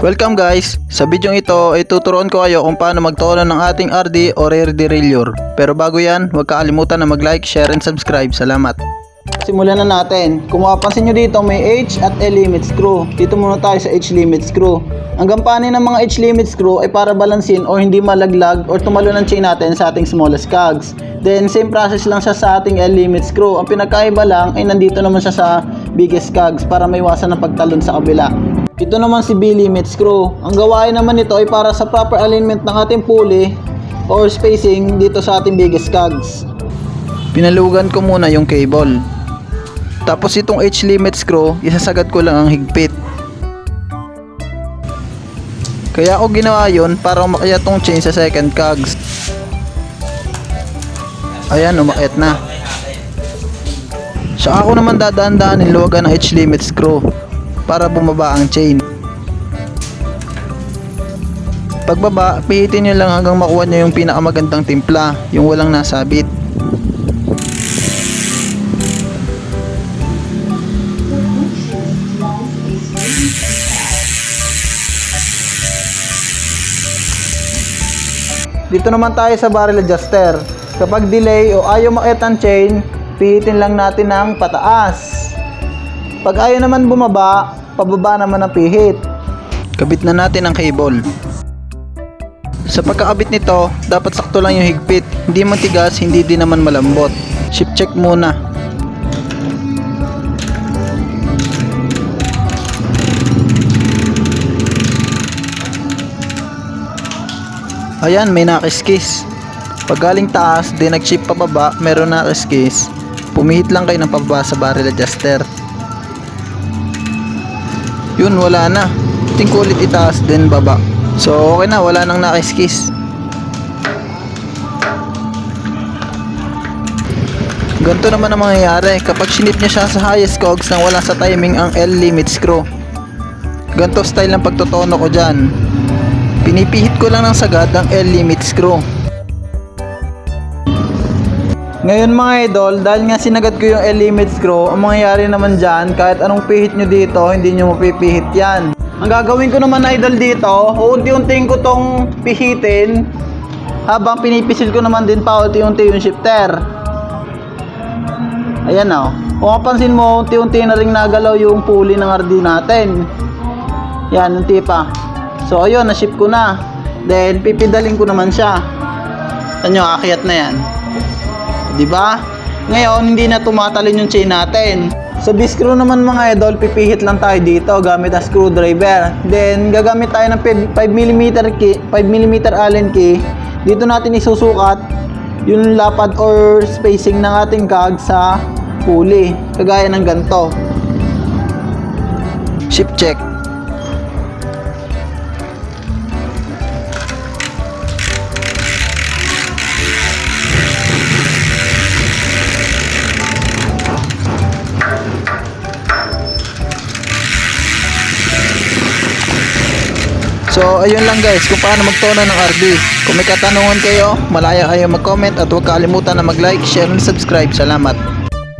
Welcome guys! Sa video ito ay tuturuan ko kayo kung paano magtono ng ating RD o rear derailleur. Pero bago yan, huwag kakalimutan na mag-like, share, and subscribe. Salamat! Simulan na natin. Kung mapapansin nyo dito may H at L limit screw. Dito muna tayo sa H limit screw. Ang gampanin ng mga H limit screw ay para balansin o hindi malaglag o tumalo ng chain natin sa ating smallest cogs. Then same process lang siya sa ating L limit screw. Ang pinagkaiba lang ay nandito naman siya sa biggest cogs para maiwasan ng pagtalon sa kabila. Ito naman si B limit screw. Ang gawain naman nito ay para sa proper alignment ng ating pulley or spacing dito sa ating biggest cogs. Pinalugan ko muna yung cable. Tapos itong H limit screw, isasagad ko lang ang higpit. Kaya ako ginawa yun para umakyat tong chain sa second cogs. Ayan, umakyat na. Saka ako naman dadaan-daanin luwagan ng H limit screw para bumaba ang chain. Pagbaba, pihitin nyo lang hanggang makuha nyo yung pinakamagandang timpla, yung walang nasabit. Dito naman tayo sa barrel adjuster. Kapag delay o ayaw makiat ang chain, pihitin lang natin ng pataas. Pag ayaw naman bumaba, pababa naman ang pihit. Kabit na natin ang cable. Sa pagkakabit nito, dapat sakto lang yung higpit. Hindi matigas, hindi din naman malambot. Ship check muna. Ayan, may nakiskis. Pag galing taas, di nag-ship pababa, meron nakiskis. Pumihit lang kayo ng pababa sa barrel adjuster. Yun, wala na. Tingin ko ulit itaas, then baba. So, okay na, wala nang nakiskis. Ganito naman ang mangyayari kapag sinip niya siya sa highest cogs nang wala sa timing ang L limit screw. Ganito style ng pagtotono ko dyan. Pinipihit ko lang ng sagad ang L limit screw. Ngayon mga idol, dahil nga sinagad ko yung L limit screw, ang mangyayari naman dyan, kahit anong pihit nyo dito, hindi nyo mapipihit yan. Ang gagawin ko naman idol dito, unti-untiin ko tong pihitin, habang pinipisil ko naman din pa unti-unti yung shifter. Ayan o. Kung mapansin mo, unti-unti na rin nagalaw yung pulley ng RD natin. Yan, unti pa. So ayun, na-shift ko na. Then pipidalin ko naman siya. Tanyo, akyat na yan. Diba? Ngayon, hindi na tumatalon yung chain natin. Sa B-screw naman mga idol, pipihit lang tayo dito gamit ang screwdriver. Then gagamit tayo ng 5mm Allen key. Dito natin isusukat yung lapad or spacing ng ating cog sa pulley. Kagaya ng ganito. Ship check. So ayun lang guys kung paano magtono ng RD. Kung may katanungan kayo, malaya kayo mag-comment at huwag kalimutan na mag-like, share, and subscribe. Salamat.